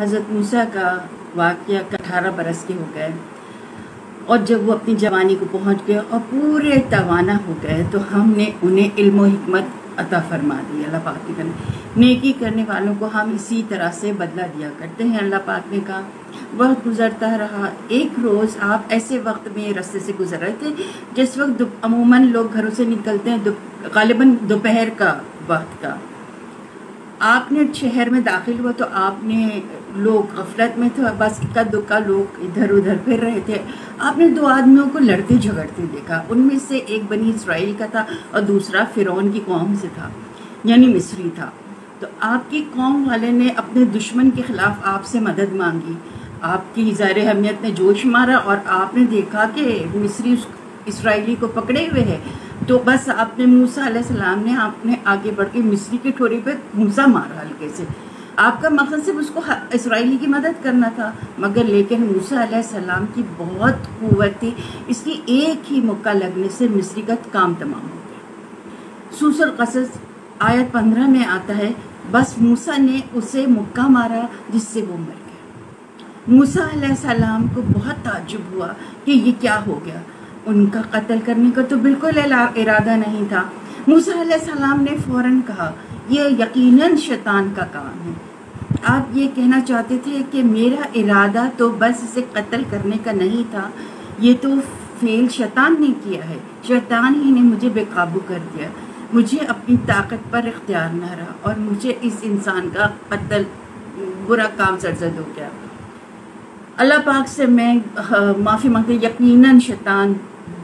حضرت موسیٰ کا واقعہ 18 برس کے ہو گئے، اور جب وہ اپنی جوانی کو پہنچ گئے اور پورے توانا ہو گئے تو ہم نے انہیں علم و حکمت عطا فرما دی۔ اللہ پاک کی طرف نیکی کرنے والوں کو ہم اسی طرح سے بدلہ دیا کرتے ہیں۔ اللہ پاک نے کہا وقت گزرتا رہا، ایک روز آپ ایسے وقت میں راستے سے گزر رہے تھے جس وقت عموماً لوگ گھروں سے نکلتے ہیں، غالباً دوپہر کا وقت کا۔ آپ نے شہر میں داخل ہوا تو آپ نے لوگ غفلت میں تھے، بس اکا دکا لوگ ادھر ادھر پھر رہے تھے۔ آپ نے 2 آدمیوں کو لڑتے جھگڑتے دیکھا، ان میں سے ایک بنی اسرائیل کا تھا اور دوسرا فرعون کی قوم سے تھا، یعنی مصری تھا۔ تو آپ کی قوم والے نے اپنے دشمن کے خلاف آپ سے مدد مانگی، آپ کی اظہار اہمیت نے جوش مارا اور آپ نے دیکھا کہ مصری اسرائیلی کو پکڑے ہوئے ہے، تو بس آپ نے موسیٰ علیہ السلام نے آپ نے آگے بڑھ کے مصری کے ٹھوڑے پہ گھونسا مارا ہلکے سے۔ آپ کا مقصد صرف اس کو اسرائیلی کی مدد کرنا تھا، مگر لیکن موسیٰ علیہ السلام کی بہت قوت تھی، اس کی ایک ہی مکہ لگنے سے مصری کا کام تمام ہو گیا۔ سورۃ القصص آیت 15 میں آتا ہے بس موسیٰ نے اسے مکہ مارا جس سے وہ مر گیا۔ موسیٰ علیہ السلام کو بہت تعجب ہوا کہ یہ کیا ہو گیا، ان کا قتل کرنے کا تو بالکل ارادہ نہیں تھا۔ موسیٰ علیہ السلام نے فوراً کہا یہ یقیناً شیطان کا کام ہے۔ آپ یہ کہنا چاہتے تھے کہ میرا ارادہ تو بس اسے قتل کرنے کا نہیں تھا، یہ تو فعل شیطان نے کیا ہے، شیطان ہی نے مجھے بے قابو کر دیا، مجھے اپنی طاقت پر اختیار نہ رہا اور مجھے اس انسان کا قتل برا کام سرزد ہو گیا۔ اللہ پاک سے میں معافی مانگتے، یقیناً شیطان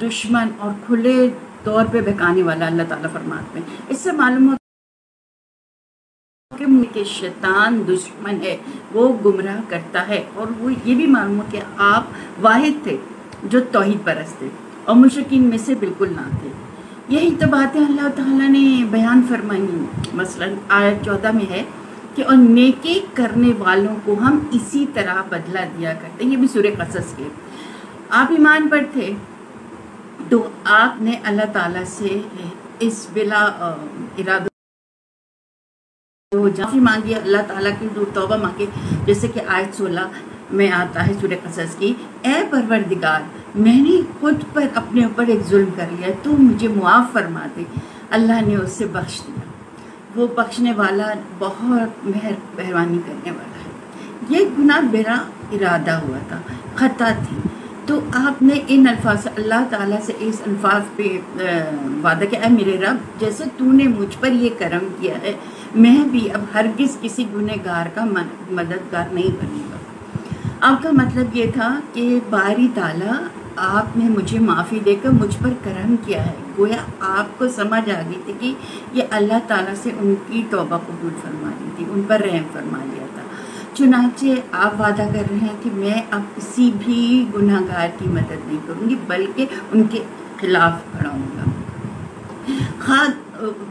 دشمن اور کھلے طور پہ بہکانے والا اللہ تعالیٰ فرماتے ہیں۔ اس سے معلوم ہوتا کہ شیطان دشمن ہے، وہ گمراہ کرتا ہے، اور وہ یہ بھی معلوم ہو کہ آپ واحد تھے جو توحید پرست تھے اور مشرکین میں سے بالکل نہ تھے۔ یہی تو باتیں اللہ تعالیٰ نے بیان فرمائی، مثلاً آیت 14 میں ہے کہ اور نیکی کرنے والوں کو ہم اسی طرح بدلہ دیا کرتے ہیں۔ یہ بھی سورہ قصص کے۔ آپ ایمان پر تھے تو آپ نے اللہ تعالیٰ سے اس بلا ارادہ معافی مانگی، اللہ تعالیٰ کی توبہ مانگے، جیسے کہ آیت 16 میں آتا ہے سورہ قصص کی، اے پروردگار میں نے خود پر اپنے اوپر ایک ظلم کر لیا، تو مجھے معاف فرما دے۔ اللہ نے اسے بخش دیا، وہ بخشنے والا بہت مہربانی کرنے والا ہے۔ یہ گناہ میرا ارادہ ہوا تھا، خطا تھی، تو آپ نے ان الفاظ اللہ تعالیٰ سے اس الفاظ پہ وعدہ کیا، اے میرے رب جیسے تو نے مجھ پر یہ کرم کیا ہے، میں بھی اب ہرگز کسی گنہگار کا مددگار نہیں بنوں گا۔ آپ کا مطلب یہ تھا کہ باری تعالیٰ آپ نے مجھے معافی دے کر مجھ پر کرم کیا ہے، گویا آپ کو سمجھ آ گئی تھی کہ یہ اللہ تعالیٰ سے ان کی توبہ قبول فرما لی تھی، ان پر رحم فرما لیا تھا۔ چنانچہ آپ وعدہ کر رہے ہیں کہ میں اب کسی بھی گناہ گار کی مدد نہیں کروں گی بلکہ ان کے خلاف کھڑا ہوں گا۔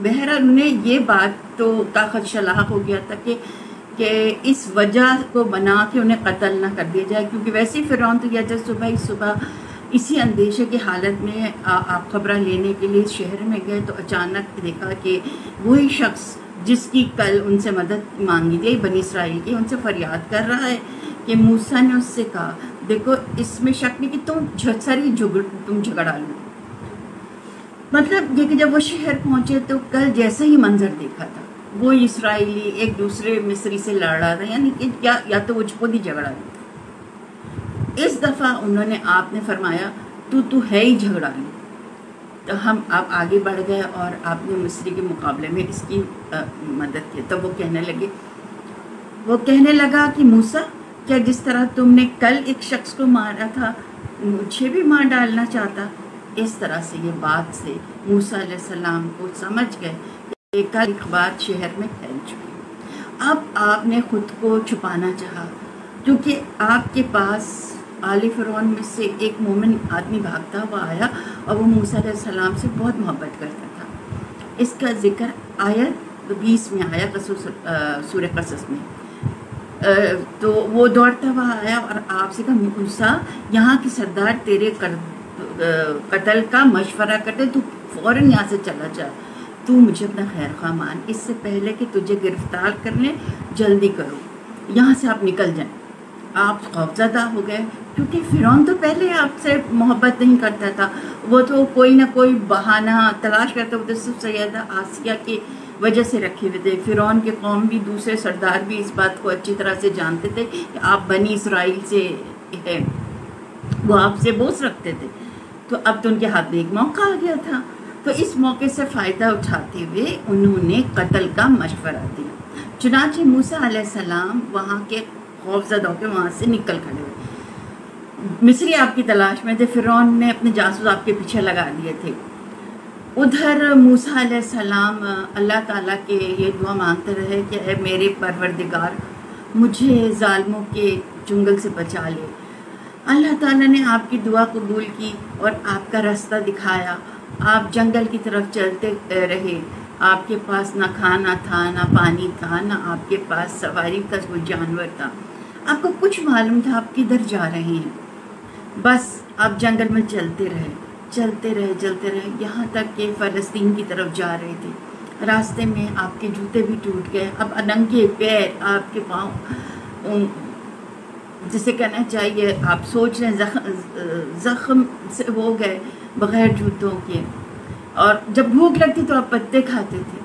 بہرحال انہیں یہ بات تو کا خدشہ لاحق ہو گیا تھا کہ اس وجہ کو بنا کے انہیں قتل نہ کر دیا جائے، کیونکہ ویسے ہی فرعون تو جب صبح اسی اندیشے کی حالت میں آپ خبریں لینے کے لیے شہر میں گئے تو اچانک دیکھا کہ وہی شخص جس کی کل ان سے مدد مانگی تھی بنی اسرائیل کی، ان سے فریاد کر رہا ہے کہ موسیٰ نے اس سے کہا دیکھو اس میں شک نہیں کہ تم جھگڑا لو۔ مطلب یہ کہ جب وہ شہر پہنچے تو کل جیسا ہی منظر دیکھا تھا، وہ اسرائیلی ایک دوسرے مصری سے لڑ رہا تھا، یعنی کہ یا تو وہ خود ہی جھگڑا لے۔ اس دفعہ انہوں نے آپ نے فرمایا تو ہے ہی جھگڑا لے، تو ہم آپ آگے بڑھ گئے اور آپ نے مصری کے مقابلے میں اس کی مدد کی۔ تو وہ کہنے لگا کہ موسیٰ کیا جس طرح تم نے کل ایک شخص کو مارا تھا مجھے بھی مار ڈالنا چاہتا؟ اس طرح سے یہ بات سے موسیٰ علیہ السلام کو سمجھ گئے کہ کل ایک بات شہر میں پھیل چکی۔ اب آپ نے خود کو چھپانا چاہا کیونکہ آپ کے پاس آل فرعون میں سے ایک مومن آدمی بھاگتا ہوا آیا اور وہ موسیٰ علیہ السلام سے بہت محبت کرتا تھا۔ اس کا ذکر آیت 20 میں آیا سورہ قصص میں۔ تو وہ دوڑتا ہوا آیا اور آپ سے کہا موسیٰ یہاں کے سردار تیرے قتل کا مشورہ کرتے، تو فوراً یہاں سے چلا جا، تو مجھے اپنا خیر خواہ مان، اس سے پہلے کہ تجھے گرفتار کرنے جلدی کرو۔ یہاں سے آپ نکل جائیں۔ آپ خوفزدہ ہو گئے، کیونکہ فرعون تو پہلے آپ سے محبت نہیں کرتا تھا، وہ تو کوئی نہ کوئی بہانہ تلاش کرتا، وہ تو صرف سیدہ آسیہ کی وجہ سے رکھے ہوئے تھے۔ فرعون کے قوم بھی، دوسرے سردار بھی اس بات کو اچھی طرح سے جانتے تھے کہ آپ بنی اسرائیل سے ہے، وہ آپ سے بوس رکھتے تھے۔ تو اب تو ان کے ہاتھ میں ایک موقع آ گیا تھا، تو اس موقع سے فائدہ اٹھاتے ہوئے انہوں نے قتل کا مشورہ دیا۔ چنانچہ موسیٰ علیہ السلام وہاں کے خوفزدہ ہو کے وہاں سے نکل کھڑے ہوئے۔ مصری آپ کی تلاش میں تھے، فرعون نے اپنے جاسوس آپ کے پیچھے لگا دیے تھے۔ ادھر موسیٰ علیہ السلام اللہ تعالیٰ کے یہ دعا مانگتے رہے کہ اے میرے پروردگار، مجھے ظالموں کے چنگل سے بچا لے۔ اللہ تعالیٰ نے آپ کی دعا قبول کی اور آپ کا راستہ دکھایا۔ آپ جنگل کی طرف چلتے رہے، آپ کے پاس نہ کھانا تھا، نہ پانی تھا، نہ آپ کے پاس سواری کا کوئی جانور تھا۔ آپ کو کچھ معلوم تھا آپ کدھر جا رہے ہیں، بس آپ جنگل میں چلتے رہے، چلتے رہے یہاں تک کہ فلسطین کی طرف جا رہے تھے۔ راستے میں آپ کے جوتے بھی ٹوٹ گئے، اب ننگے پیر، آپ کے پاؤں جسے کہنا چاہیے آپ سوچ رہے ہیں زخم سے ہو گئے بغیر جوتوں کے، اور جب بھوک لگتی تو آپ پتے کھاتے تھے۔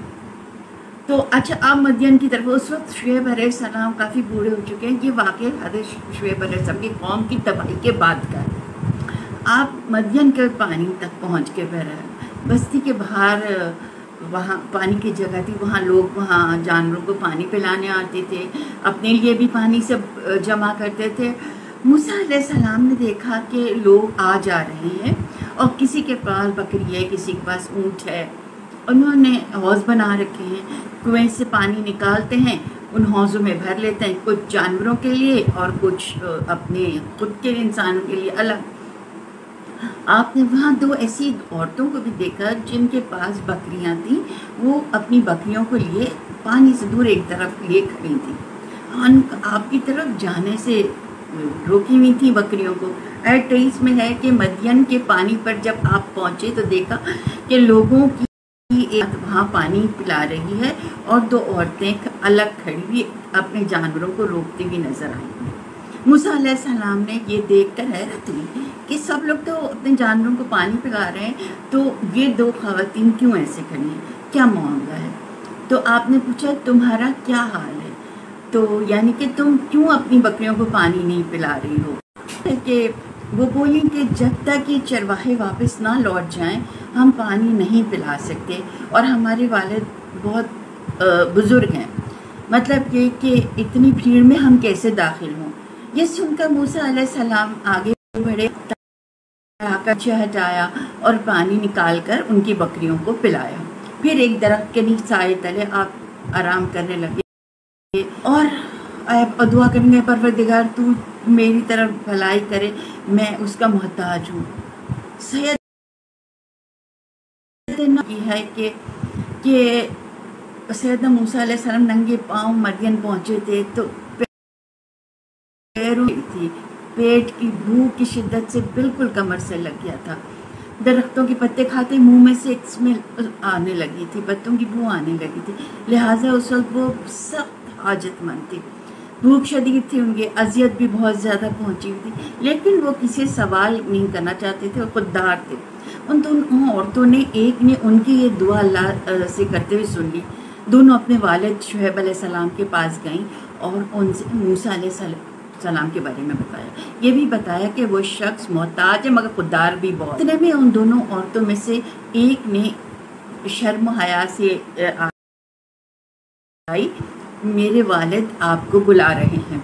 تو اچھا آپ مدین کی طرف، اس وقت شعیب علیہ السلام کافی بوڑھے ہو چکے ہیں، یہ واقعہ حضرت شعیب علیہ السلام کی قوم کی تباہی کے بعد کا ہے۔ آپ مدین کے پانی تک پہنچ کے بہرحال بستی کے باہر وہاں پانی کی جگہ تھی، وہاں لوگ وہاں جانوروں کو پانی پلانے آتے تھے، اپنے لیے بھی پانی سے جمع کرتے تھے۔ موسیٰ علیہ السلام نے دیکھا کہ لوگ آ جا رہے ہیں اور کسی کے پاس بکری ہے، کسی کے پاس اونٹ ہے، انہوں نے حوض بنا رکھے ہیں، کنویں سے پانی نکالتے ہیں، ان حوضوں میں بھر لیتے ہیں، کچھ جانوروں کے لیے اور کچھ اپنے خود کے انسانوں کے لیے الگ۔ آپ نے وہاں دو ایسی عورتوں کو بھی دیکھا جن کے پاس بکریاں تھیں، وہ اپنی بکریوں کو لیے پانی سے دور ایک طرف لیے کھڑی تھیں، آپ کی طرف جانے سے روکی ہوئی تھی بکریوں کو۔ ایٹ 23 میں ہے کہ مدین کے پانی پر جب آپ پہنچے تو دیکھا کہ لوگوں کی ایک وہاں پانی پلا رہی ہے اور دو عورتیں الگ کھڑی ہوئی اپنے جانوروں کو روکتی ہوئی نظر آئی۔ موسیٰ علیہ السلام نے یہ دیکھ کر حیرت ہوئی کہ سب لوگ تو اپنے جانوروں کو پانی پلا رہے ہیں، تو یہ دو خواتین کیوں ایسے کھڑی ہیں، کیا معاملہ ہے؟ تو آپ نے پوچھا تمہارا کیا حال ہے، تو یعنی کہ تم کیوں اپنی بکریوں کو پانی نہیں پلا رہی ہو؟ کہ وہ بولی کہ جب تک یہ چرواہے واپس نہ لوٹ جائیں ہم پانی نہیں پلا سکتے، اور ہمارے والد بہت بزرگ ہیں، مطلب یہ کہ اتنی بھیڑ میں ہم کیسے داخل ہوں۔ یہ سن کر موسیٰ علیہ السلام آگے بڑھے، پیچھے ہٹایا اور پانی نکال کر ان کی بکریوں کو پلایا۔ پھر ایک درخت کے نیچے سائے تلے آپ آرام کرنے لگے اور دعا کریں گے، پروردگار تو میری طرف بھلائی کرے، میں اس کا محتاج ہوں۔ سید ہے کہ سیدنا موسیٰ علیہ السلام ننگے پاؤں مدین پہنچے تھے، تو پیروں تھی، پیٹ کی بھوک کی شدت سے بالکل کمر سے لگ گیا تھا۔ درختوں کے پتے کھاتے منہ میں سے ایک اسمیل آنے لگی تھی، پتوں کی بو آنے لگی تھی، لہٰذا اس وقت وہ سخت حاجت مند تھی، بھوک شدید تھی، ان کی اذیت بھی بہت زیادہ پہنچی ہوئی تھی، لیکن وہ کسی سوال نہیں کرنا چاہتے تھے، خوددار تھے۔ ان عورتوں نے ایک نے ان کی یہ دعا اللہ سے کرتے ہوئے سن لی، دونوں اپنے والد شعیب علیہ السلام کے پاس گئیں اور ان سے موسیٰ علیہ السلام کے بارے میں بتایا، یہ بھی بتایا کہ وہ شخص محتاج ہے مگر خوددار بھی بہت۔ اتنے میں ان دونوں عورتوں میں سے ایک نے شرم و حیا سے آئی، میرے والد آپ کو بلا رہے ہیں،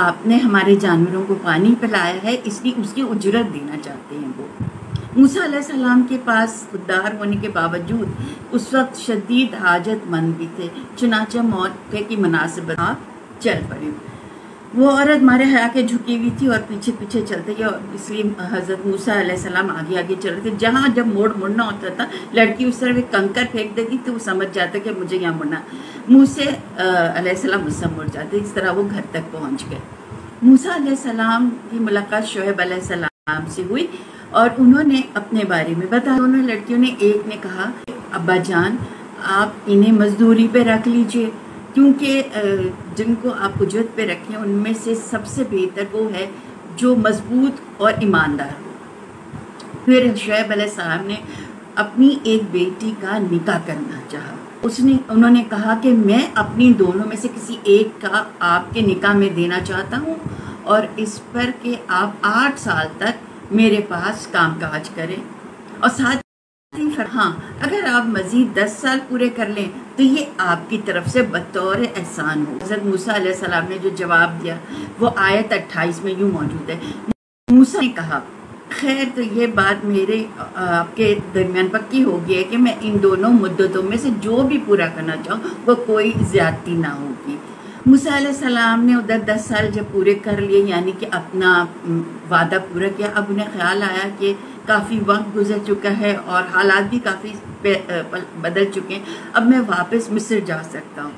آپ نے ہمارے جانوروں کو پانی پلایا ہے، اس لیے اس کی اجرت دینا چاہتے ہیں وہ۔ موسیٰ علیہ السلام کے پاس خوددار ہونے کے باوجود اس وقت شدید حاجت مند بھی تھے، چنانچہ موقع کی مناسبت آپ چل پڑے۔ وہ عورت مارے حیا کے جھکی ہوئی تھی اور پیچھے پیچھے چلتے گئے، اور اس لیے حضرت موسیٰ علیہ السلام آگے آگے چل رہے تھے۔ جہاں جب مڑنا ہوتا تھا لڑکی اس طرف ایک کنکر پھینک دیتی تو وہ سمجھ جاتا کہ مجھے یہاں مڑنا، موسیٰ علیہ السلام اس سے مڑ جاتے، اس طرح وہ گھر تک پہنچ گئے۔ موسیٰ علیہ السلام کی ملاقات شعیب علیہ السلام سے ہوئی اور انہوں نے اپنے بارے میں بتایا۔ انہوں نے لڑکیوں نے ایک نے کہا ابا جان آپ انہیں مزدوری پہ رکھ لیجئے، کیونکہ جن کو آپ اجرت پہ رکھیں ان میں سے سب سے بہتر وہ ہے جو مضبوط اور ایماندار ہو۔ پھر شعیب علیہ السلام نے اپنی ایک بیٹی کا نکاح کرنا چاہا۔ انہوں نے کہا کہ میں اپنی دونوں میں سے کسی ایک کا آپ کے نکاح میں دینا چاہتا ہوں، اور اس پر کہ آپ 8 سال تک میرے پاس کام کاج کریں، اور ساتھ ہی ہاں اگر آپ مزید 10 سال پورے کر لیں تو یہ آپ کی طرف سے بطور احسان ہو۔ حضرت موسیٰ علیہ السلام نے جو جواب دیا وہ آیت 28 میں یوں موجود ہے۔ موسیٰ نے کہا خیر تو یہ بات میرے آپ کے درمیان پکی ہو گئی ہے کہ میں ان دونوں مدتوں میں سے جو بھی پورا کرنا چاہوں وہ کوئی زیادتی نہ ہوگی۔ موسیٰ علیہ السلام نے ادھر 10 سال جب پورے کر لیے، یعنی کہ اپنا وعدہ پورا کیا، اب انہیں خیال آیا کہ کافی وقت گزر چکا ہے اور حالات بھی کافی بدل چکے ہیں، اب میں واپس مصر جا سکتا ہوں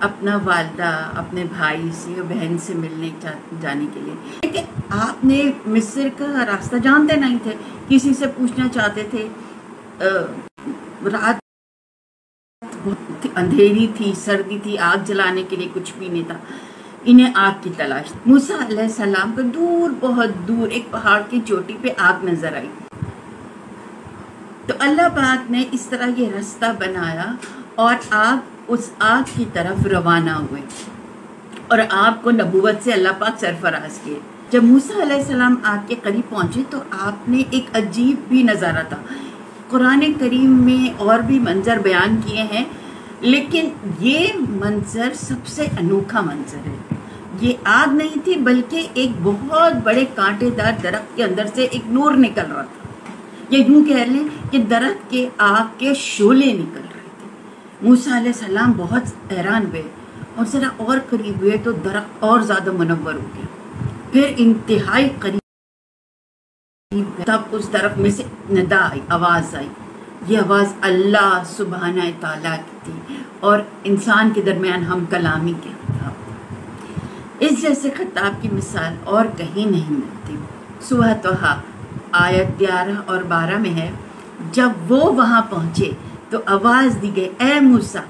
اپنا والدہ، اپنے بھائی سے اور بہن سے ملنے جانے کے لیے۔ لیکن آپ نے مصر کا راستہ جانتے نہیں تھے، کسی سے پوچھنا چاہتے تھے، رات اندھیری تھی، سردی تھی، آگ جلانے کے لیے کچھ بھی نہیں تھا، انہیں آگ کی تلاش۔ موسیٰ علیہ السلام کو دور بہت دور ایک پہاڑ کی چوٹی پہ آگ نظر آئی، تو اللہ پاک نے اس طرح یہ راستہ بنایا اور اس آگ کی طرف روانہ ہوئے، اور آپ کو نبوت سے اللہ پاک سرفراز کیے۔ جب موسیٰ علیہ السلام آگ کے قریب پہنچے تو آپ نے ایک عجیب بھی نظارہ تھا۔ قرآن کریم میں اور بھی منظر بیان کیے ہیں، لیکن یہ منظر سب سے انوکھا منظر ہے۔ یہ آگ نہیں تھی بلکہ ایک بہت بڑے کانٹے دار درخت کے اندر سے ایک نور نکل رہا تھا، یا یوں کہہ لیں کہ درخت کے آگ کے شعلے نکل رہے تھے۔ موسیٰ علیہ السلام بہت حیران ہوئے اور ذرا اور قریب ہوئے تو درخت اور زیادہ منور ہو گیا، پھر انتہائی قریب تب اس درخت میں سے ندا آئی، آواز آئی۔ یہ آواز اللہ سبحانہ تعالیٰ کی تھی اور انسان کے درمیان ہم کلامی کے خطاب۔ اس جیسے خطاب کی مثال اور کہیں نہیں ملتی۔ سورہ طٰہٰ آیت 11 اور 12 میں ہے، جب وہ وہاں پہنچے تو آواز دی گئی، اے موسیٰ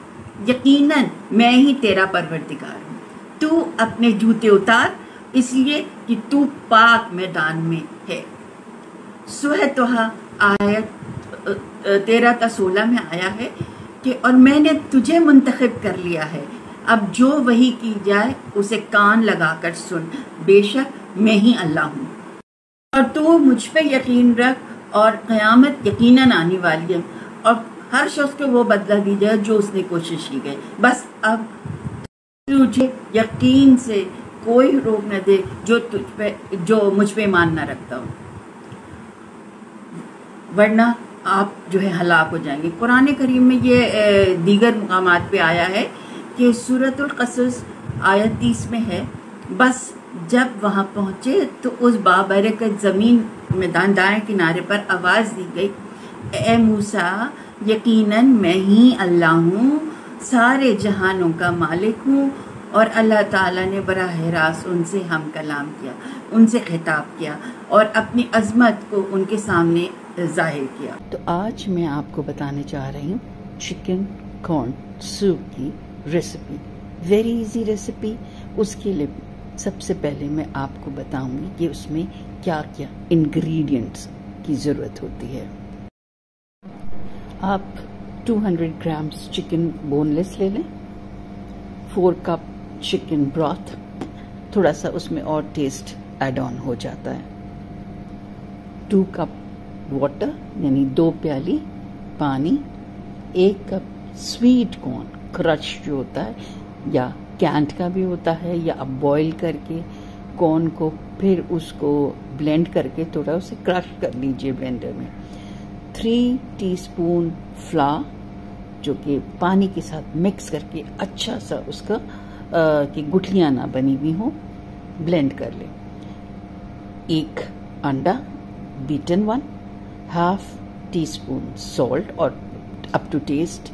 یقیناً میں ہی تیرا پروردگار ہوں، تو اپنے جوتے اتار اس لیے کہ تو پاک میدان میں ہے۔ سورہ طٰہٰ آیت 13 تا 16 میں آیا ہے کہ اور میں نے تجھے منتخب کر لیا ہے، اب جو وحی کی جائے اسے کان لگا کر سن، بے شک میں ہی اللہ ہوں، اور تو مجھ پہ یقین رکھ اور قیامت یقیناً آنے والی ہے، اور ہر شخص کو وہ بدلہ دی جائے جو اس نے کوشش کی گئی۔ بس اب تجھے یقین سے کوئی روک نہ دے جو مجھ پہ ایمان نہ رکھتا ہو، ورنہ آپ جو ہے ہلاک ہو جائیں گے۔ قرآن کریم میں یہ دیگر مقامات پہ آیا ہے کہ سورۃ القصص آیت 30 میں ہے، بس جب وہاں پہنچے تو اس بابرکت زمین میدان دائیں کنارے پر آواز دی گئی، اے موسیٰ یقیناً میں ہی اللہ ہوں، سارے جہانوں کا مالک ہوں، اور اللہ تعالیٰ نے براہ راست ان سے ہم کلام کیا، ان سے خطاب کیا اور اپنی عظمت کو ان کے سامنے ظاہر کیا۔ تو آج میں آپ کو بتانے چاہ رہی ہوں چکن کارن سوپ کی ریسیپی، ویری ایزی ریسیپی۔ اس کے لیے سب سے پہلے میں آپ کو بتاؤں گی کہ اس میں کیا کیا انگریڈینٹس کی ضرورت ہوتی ہے۔ آپ 200 گرامز چکن بون لیس لے لیں، 4 کپ چکن براتھ، تھوڑا سا اس میں اور ٹیسٹ ایڈ آن ہو جاتا ہے، 2 کپ واٹر یعنی 2 پیالی پانی، 1 کپ سویٹ کارن کرش جو ہوتا ہے، یا کینٹ کا بھی ہوتا ہے، یا آپ بوائل کر کے کارن کو پھر اس کو بلینڈ کر کے تھوڑا اسے کرش کر لیجئے بلینڈر میں، 3 ٹی اسپون فلاور جو کہ پانی کے ساتھ مکس کر کے اچھا سا اس کا کہ گٹھلیاں نہ بنی ہوئی ہوں بلینڈ کر لیں، 1 انڈا beaten 1، half teaspoon salt اور up to taste,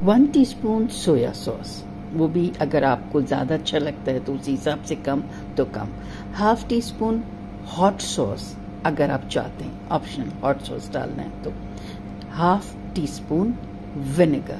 1 teaspoon soya sauce, وہ بھی اگر آپ کو زیادہ اچھا لگتا ہے تو اسی حساب سے کم تو کم، half teaspoon hot sauce اگر آپ چاہتے ہیں آپشنل ہاٹ سوس ڈالنا ہے تو، ہاف ٹی اسپون ونیگر،